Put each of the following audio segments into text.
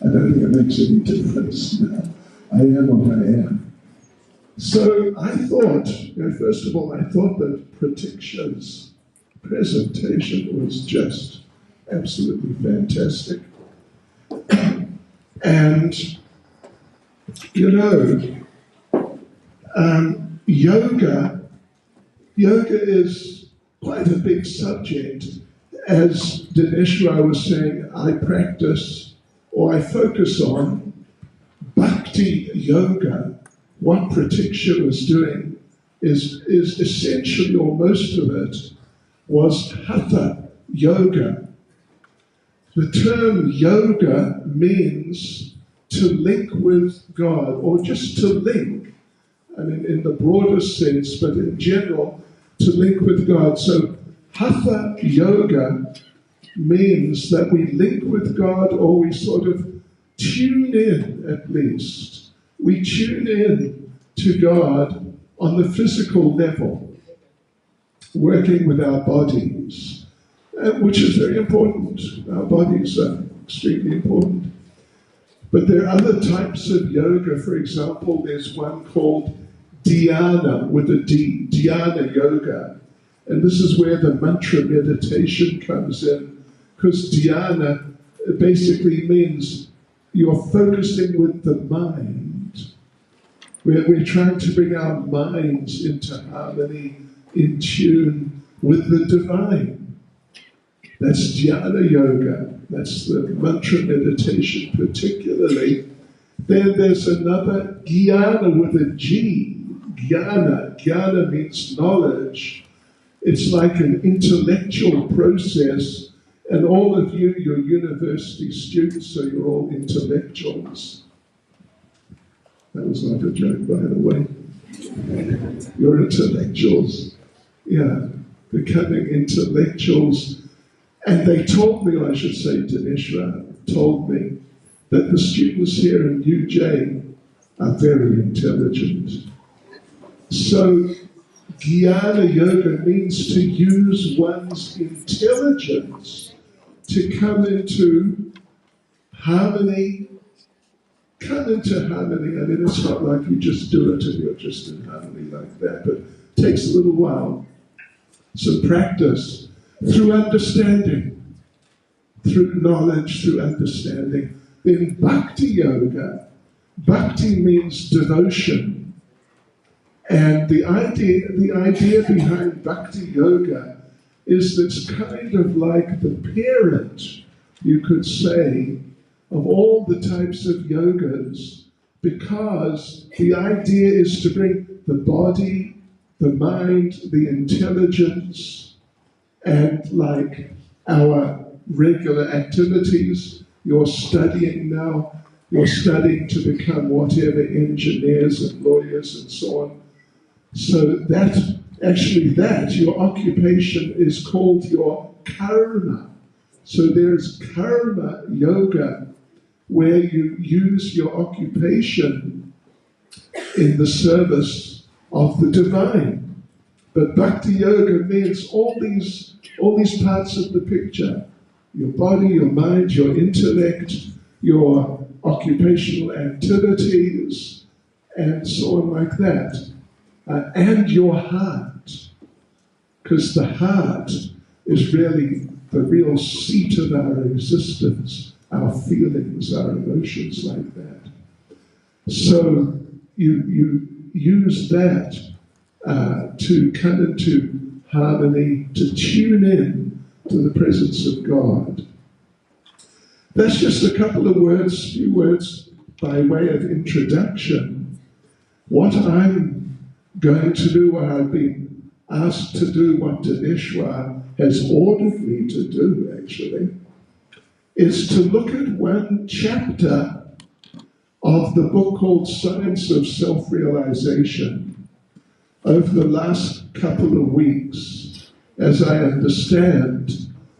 I don't think it makes any difference now. I am what I am. So I thought, first of all, I thought that Pratiksh's presentation was just absolutely fantastic. And, yoga is quite a big subject. As Dineshwar was saying, I practice or I focus on bhakti yoga. What Pratiksha was doing is essentially, or most of it, was hatha yoga. The term yoga means to link with God, or just to link, I mean, in the broader sense, but in general, to link with God. So hatha yoga means that we link with God, or we sort of tune in, at least. We tune in to God on the physical level, working with our bodies, which is very important. Our bodies are extremely important. But there are other types of yoga. For example, there's one called dhyana, with a D, dhyana yoga. And this is where the mantra meditation comes in, because dhyana basically means you're focusing with the mind. We're trying to bring our minds into harmony, in tune with the divine. That's dhyana yoga. That's the mantra meditation particularly. Then there's another jnana with a G. Jnana. Jnana means knowledge. It's like an intellectual process, and all of you, you're university students, so you're all intellectuals. That was not a joke, by the way. You're intellectuals. Yeah, becoming intellectuals. And they told me, or I should say Dineshwar told me, that the students here in UJ are very intelligent. So jnana yoga means to use one's intelligence to come into harmony. Come into harmony. I mean, it's not like you just do it and you're just in harmony like that, but it takes a little while. Some practice through understanding, through knowledge, through understanding. Then bhakti yoga. Bhakti means devotion. And the idea behind bhakti yoga is that it's kind of like the parent, you could say, of all the types of yogas, because the idea is to bring the body, the mind, the intelligence, and like our regular activities. You're studying now, you're studying to become whatever, engineers and lawyers and so on. So that, your occupation is called your karma. So there's karma yoga, where you use your occupation in the service of the divine. But bhakti yoga means all these parts of the picture. Your body, your mind, your intellect, your occupational activities, and so on like that. And your heart, because the heart is really the real seat of our existence, our feelings, our emotions like that. So you use that to come into harmony, to tune in to the presence of God. That's just a couple of words, few words by way of introduction. What I'm going to do, what I've been asked to do, what Dineshwar has ordered me to do, actually, is to look at one chapter of the book called Science of Self-Realization. Over the last couple of weeks, as I understand,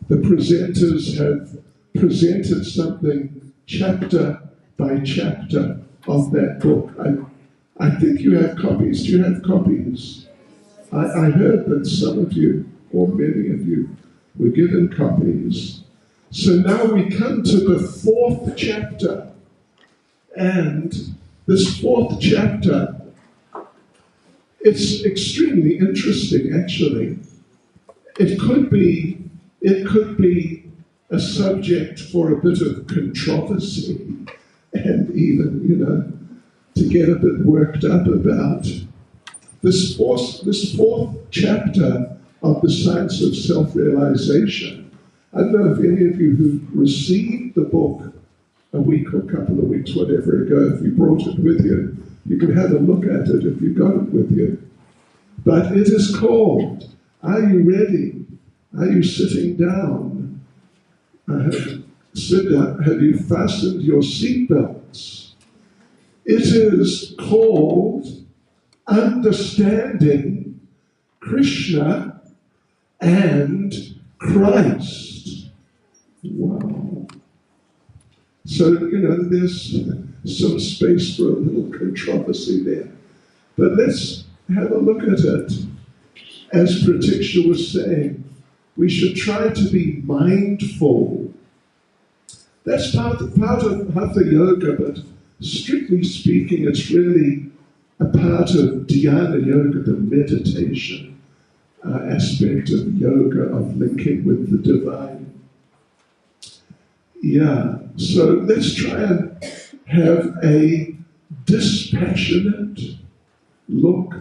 the presenters have presented something chapter by chapter of that book. I think you have copies. Do you have copies? I heard that some of you, or many of you, were given copies. So now we come to the fourth chapter. And this fourth chapter, it's extremely interesting, actually. It could be a subject for a bit of controversy and even, to get a bit worked up about. This fourth chapter of the Science of Self-Realization. I don't know if any of you who received the book a week or a couple of weeks, whatever ago, if you brought it with you, you could have a look at it if you got it with you. But it is called, Are You Ready? Are You Sitting Down? Sit down. Have you fastened your seatbelts? It is called Understanding Krishna and Christ. Wow. So, there's some space for a little controversy there. But let's have a look at it. As Pratiksha was saying, we should try to be mindful. That's part of Hatha Yoga, but strictly speaking, it's really a part of Dhyana Yoga, the meditation aspect of yoga, of linking with the divine. Yeah, so let's try and have a dispassionate look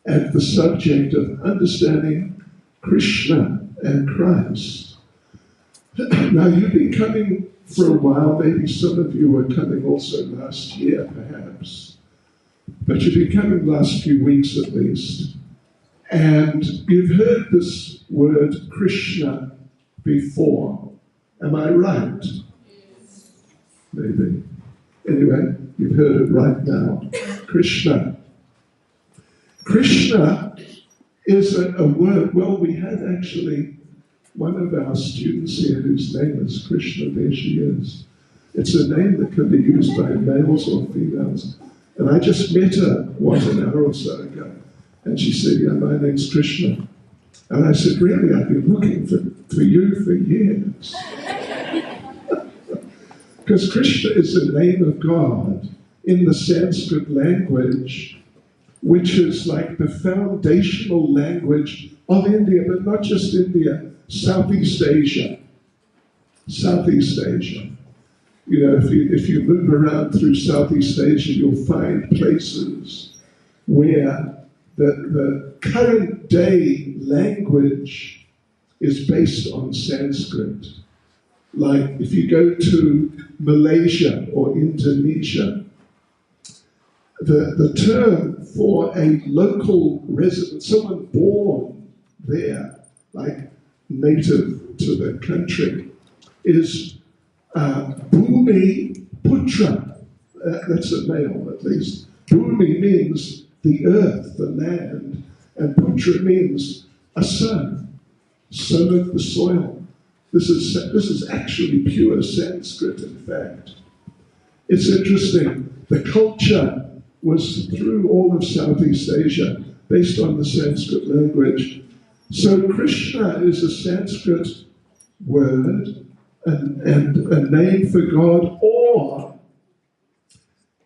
at the subject of understanding Krishna and Christ. Now, you've been coming for a while. Maybe some of you were coming also last year, perhaps. But you've been coming the last few weeks at least. And you've heard this word Krishna before. Am I right? Maybe. Anyway, you've heard it right now. Krishna. Krishna is a word. Well, we had actually one of our students here whose name is Krishna. There she is. It's a name that can be used by males or females. And I just met her, an hour or so ago. And she said, my name's Krishna. And I said, really? I've been looking for you for years. Because Krishna is the name of God in the Sanskrit language, which is like the foundational language of India, but not just India, Southeast Asia. Southeast Asia. If you move around through Southeast Asia, you'll find places where the current day language is based on Sanskrit. Like if you go to Malaysia or Indonesia, the term for a local resident, someone born there, like native to the country, is Bhumi Putra. That's a male, at least. Bhumi means the earth, the land, and Putra means a son of the soil. This is actually pure Sanskrit, in fact. It's interesting. The culture was through all of Southeast Asia, based on the Sanskrit language. So Krishna is a Sanskrit word and a name for God, or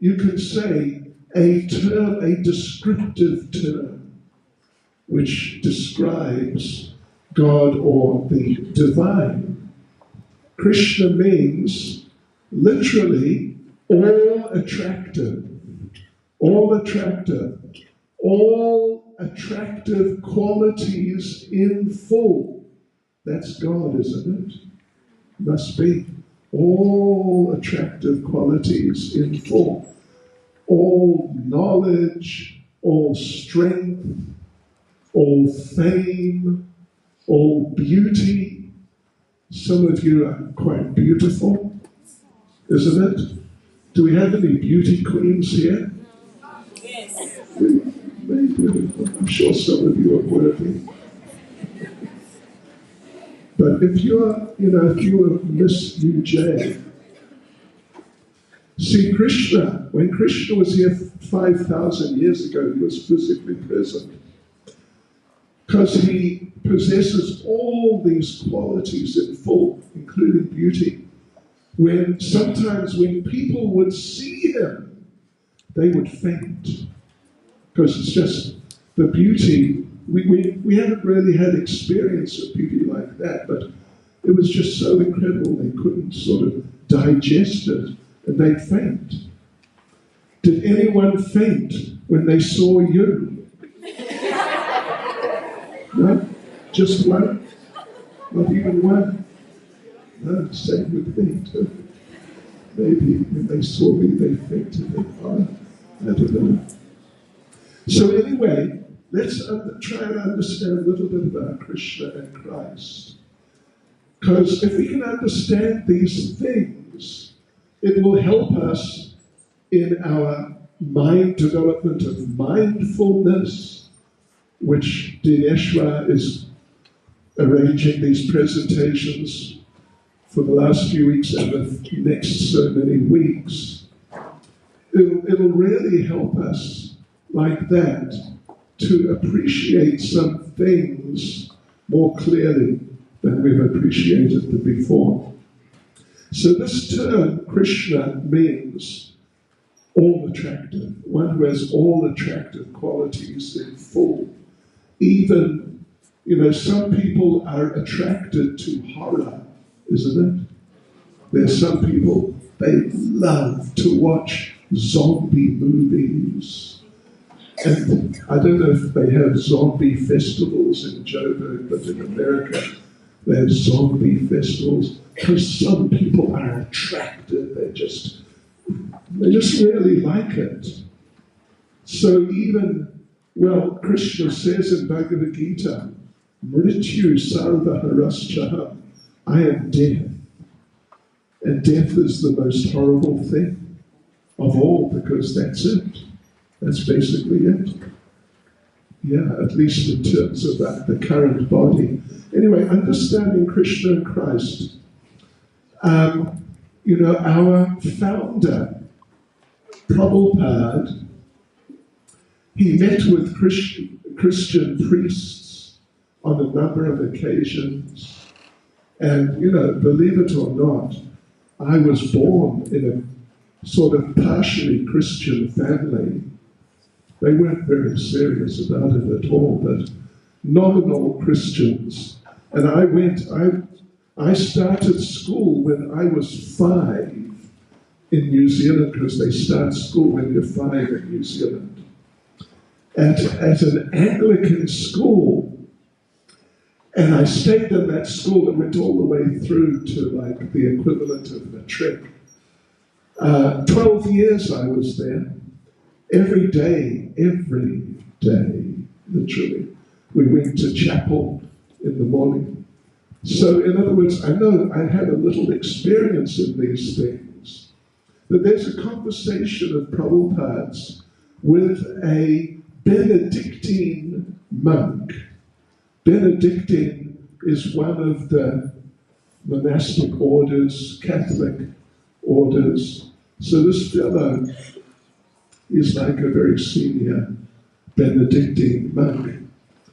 you can say a term, a descriptive term, which describes God or the divine. Krishna means literally all attractive, all attractive qualities in full. That's God, isn't it? Must be. All attractive qualities in full. All knowledge, all strength, all fame, all beauty. Some of you are quite beautiful, isn't it? Do we have any beauty queens here? Yes. Very beautiful. I'm sure some of you are worthy. But if you're Miss UJ, see Krishna, when Krishna was here 5,000 years ago, he was physically present. Because he possesses all these qualities in full, including including beauty, when sometimes when people would see him, they would faint. Because it's just the beauty. We haven't really had experience of beauty like that, but it was just so incredible they couldn't sort of digest it, and they'd faint. Did anyone faint when they saw you? No? Just one? Not even one? No, same with me too. Maybe when they saw me, they fainted. I don't know. So anyway, let's try and understand a little bit about Krishna and Christ. Because if we can understand these things, it will help us in our mind development of mindfulness, which Dineshwar is arranging these presentations for the last few weeks and the next so many weeks. It'll really help us like that to appreciate some things more clearly than we've appreciated them before. So this term, Krishna, means all attractive, one who has all attractive qualities in full. Even, some people are attracted to horror, isn't it? There's some people, they love to watch zombie movies. And I don't know if they have zombie festivals in Joburg, but in America they have zombie festivals because some people are attracted. They just really like it. So Krishna says in Bhagavad Gita, Mrityu sarva haraschaham, I am death. And death is the most horrible thing of all, because that's it. That's basically it. Yeah, at least in terms of the current body. Anyway, understanding Krishna and Christ. Our founder, Prabhupada, he met with Christian priests on a number of occasions. And, believe it or not, I was born in a sort of partially Christian family. They weren't very serious about it at all, but nominal Christians. And I started school when I was 5 in New Zealand, because they start school when you're 5 in New Zealand. At an Anglican school. And I stayed in that school and went all the way through to like the equivalent of matric. 12 years I was there. Every day, literally. We went to chapel in the morning. So in other words, I know I had a little experience in these things. But there's a conversation of Prabhupada's with a Benedictine monk. Benedictine is one of the monastic orders, Catholic orders. So this fellow is like a very senior Benedictine monk.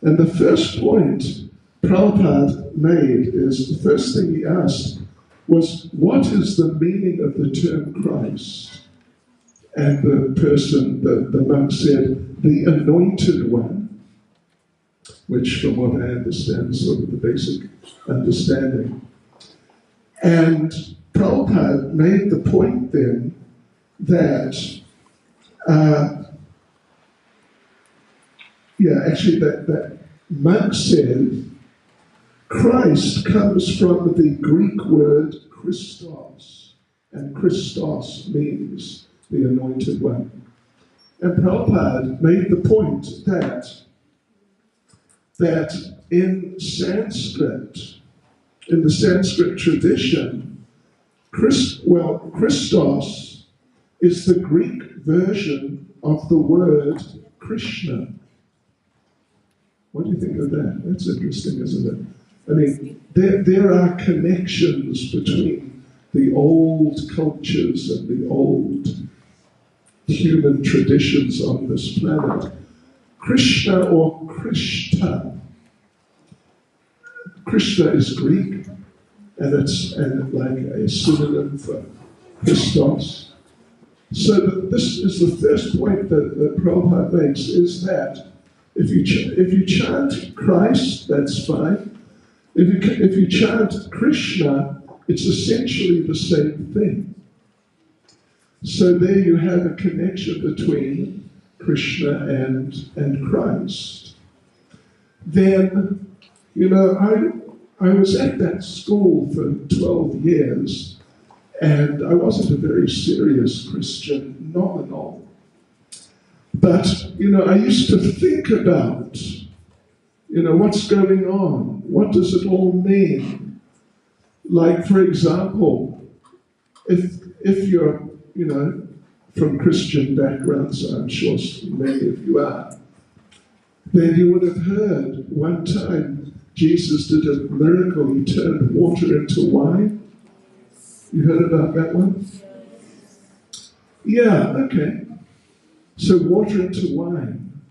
And the first point Prabhupada made is, the first thing he asked was, what is the meaning of the term Christ? And the monk said, the anointed one, which from what I understand is sort of the basic understanding. And Prabhupada made the point then that that monk said Christ comes from the Greek word Christos, and Christos means the anointed one. And Prabhupada made the point that in Sanskrit, in the Sanskrit tradition, Christos is the Greek version of the word Krishna. What do you think of that? That's interesting, isn't it? I mean, there are connections between the old cultures and the old human traditions on this planet. Krishna or Krishta. Krishna is Greek, and it's like a synonym for Christos. So this is the first point that Prabhupada makes, is that if you chant Christ, that's fine. If you chant Krishna, it's essentially the same thing. So there you have a connection between Krishna and Christ. Then, I was at that school for 12 years, and I wasn't a very serious Christian, not at all. But, I used to think about, what's going on? What does it all mean? Like, for example, if you're, from Christian backgrounds, I'm sure many of you are, then you would have heard one time Jesus did a miracle. He turned water into wine. You heard about that one? Yeah, okay. So water into wine.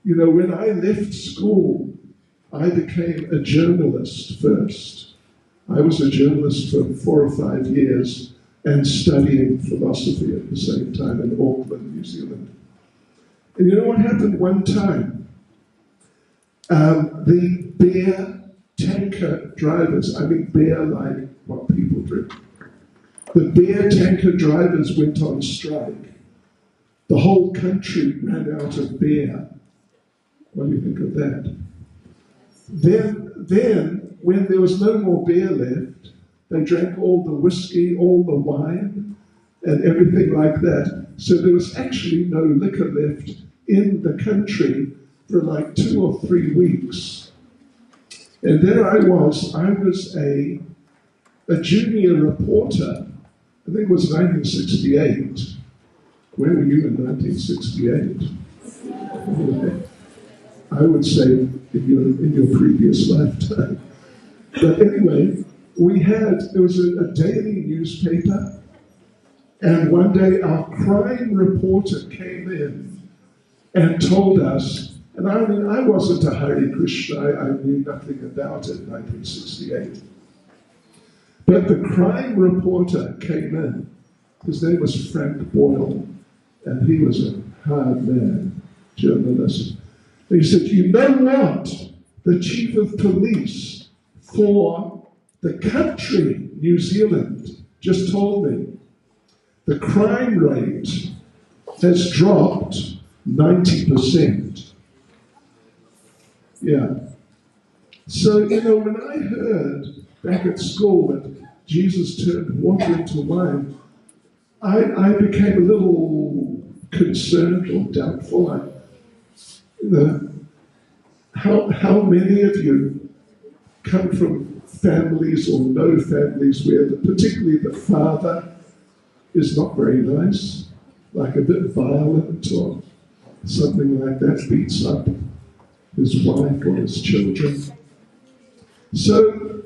When I left school, I became a journalist first. I was a journalist for 4 or 5 years and studying philosophy at the same time in Auckland, New Zealand. And you know what happened one time? The beer tanker drivers, beer like what people drink, the beer tanker drivers went on strike. The whole country ran out of beer. What do you think of that? Then, when there was no more beer left, they drank all the whiskey, all the wine, and everything like that. So there was actually no liquor left in the country for like 2 or 3 weeks. And there I was a junior reporter. I think it was 1968. Where were you in 1968? I would say in your previous lifetime. But anyway, there was a daily newspaper, and one day our crime reporter came in and told us, and I wasn't a Hare Krishna, I knew nothing about it in 1968. But the crime reporter came in. His name was Frank Boyle, and he was a hard man, journalist. And he said, you know what? The chief of police for the country, New Zealand, just told me the crime rate has dropped 90%. Yeah. So, when I heard back at school that Jesus turned water into wine, I became a little concerned or doubtful. How many of you come from families or know families where particularly the father is not very nice, like a bit violent or something like that, beats up his wife or his children? So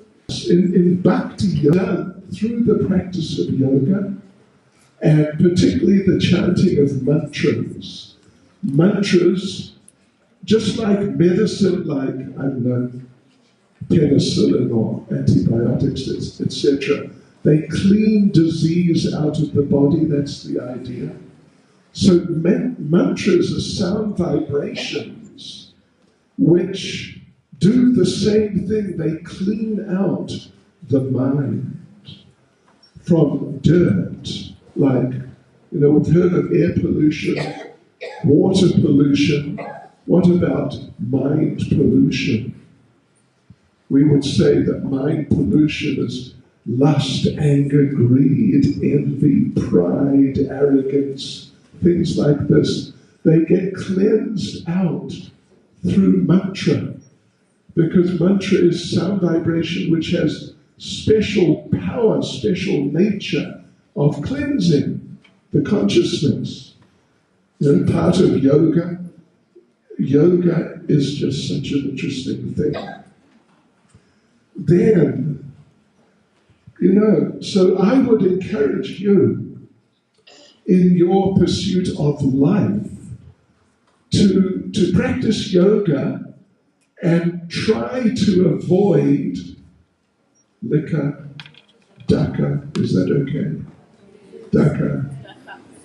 in Bhakti Yoga, through the practice of yoga, and particularly the chanting of mantras, just like medicine, like, penicillin or antibiotics, etc., they clean disease out of the body. That's the idea. So mantras are sound vibrations which do the same thing. They clean out the mind from dirt. Like, we've heard of air pollution, water pollution. What about mind pollution? We would say that mind pollution is lust, anger, greed, envy, pride, arrogance, things like this. They get cleansed out through mantra, because mantra is sound vibration which has special power, special nature of cleansing the consciousness. Part of yoga is just such an interesting thing. Then, so I would encourage you in your pursuit of life to practice yoga and try to avoid liquor, Daca, is that okay? Daca,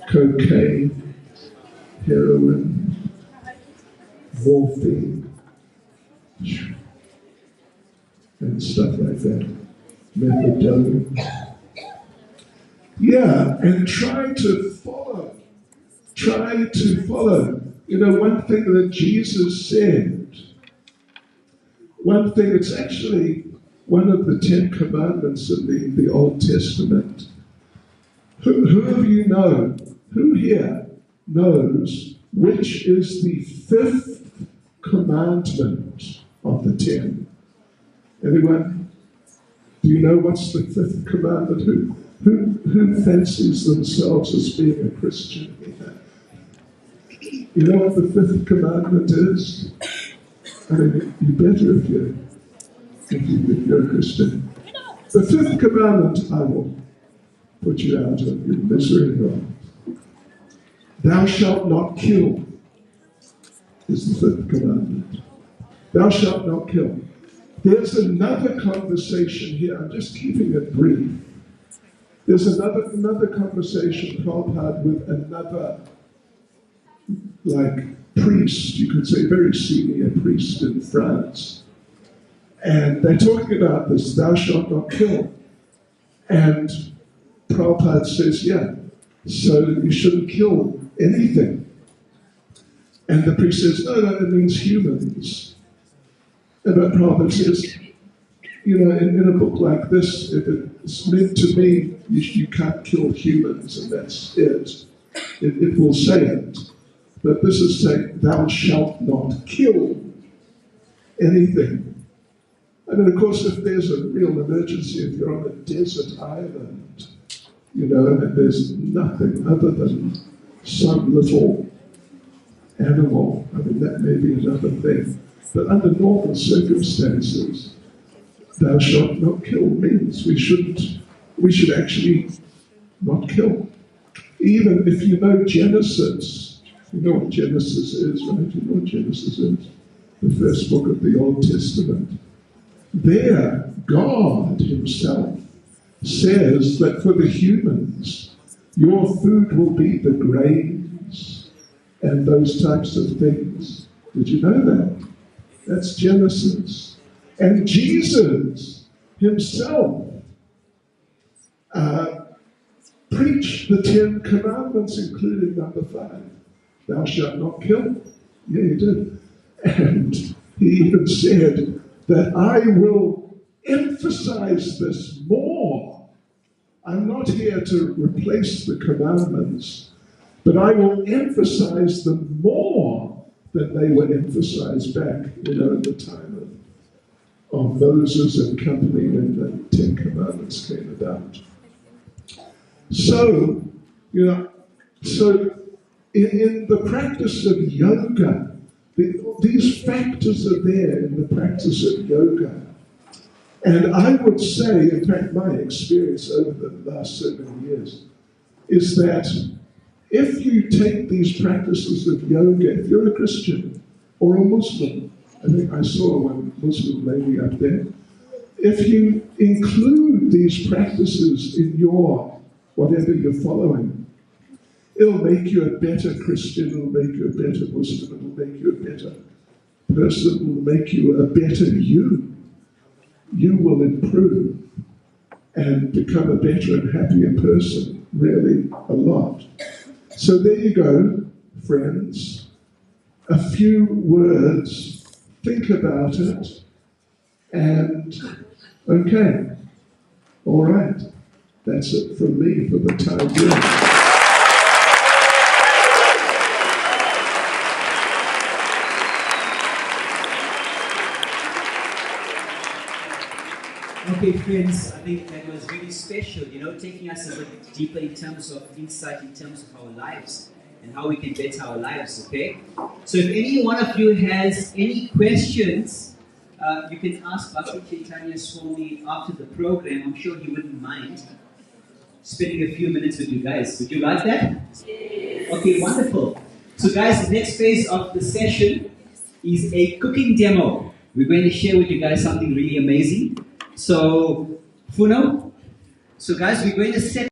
cocaine, heroin, morphine, and stuff like that. Methadone. Yeah, and try to follow. Try to follow. You know, one thing that Jesus said, one thing, it's actually one of the 10 Commandments in the Old Testament. Who of you know, who here knows which is the 5th commandment of the 10? Anyone? Do you know what's the 5th commandment? Who fancies themselves as being a Christian here? You know what the 5th commandment is? I mean, you better if you're a Christian. The 5th commandment, I will put you out of your misery. Thou shalt not kill is the 5th commandment. Thou shalt not kill. There's another conversation here. I'm just keeping it brief. There's another conversation Prabhupada with another, priest, you could say very senior priest in France. And they're talking about this, thou shalt not kill. And Prabhupada says, yeah, so you shouldn't kill anything. And the priest says, no, it means humans. And but Prabhupada says, you know, in a book like this, if it's meant to be, you can't kill humans, and that's it. It will say it. But this is saying, thou shalt not kill anything. I mean, of course, if there's a real emergency, if you're on a desert island, you know, and there's nothing other than some little animal, I mean, that may be another thing. But under normal circumstances, thou shalt not kill means we should actually not kill. Even if you know Genesis, you know what Genesis is, right? You know what Genesis is? The first book of the Old Testament. There, God himself says that for the humans, your food will be the grains and those types of things. Did you know that? That's Genesis. And Jesus himself preached the 10 commandments, including number 5. Thou shalt not kill. Yeah, he did. And he even said that I will emphasize this more. I'm not here to replace the commandments, but I will emphasize them more than they were emphasized back, you know, at the time of Moses and company when the 10 commandments came about. So, you know, in the practice of yoga, these factors are there in the practice of yoga. And I would say, in fact, my experience over the last so many years is that if you take these practices of yoga, if you're a Christian or a Muslim, I think I saw one Muslim lady up there, if you include these practices in your whatever you're following, it'll make you a better Christian, it'll make you a better Muslim, it'll make you a better person, it'll make you a better you. You will improve and become a better and happier person, really, a lot. So there you go, friends. A few words, think about it, and okay, all right. That's it from me for the time being. Okay, friends, I think that was really special, you know, taking us a bit deeper in terms of insight, in terms of our lives and how we can better our lives, okay? So if any one of you has any questions, you can ask Bhakti Chaitanya Swami after the program. I'm sure he wouldn't mind spending a few minutes with you guys. Would you like that? Yes. Okay, wonderful. So guys, the next phase of the session is a cooking demo. We're going to share with you guys something really amazing. So, Funo, So guys, we're going to set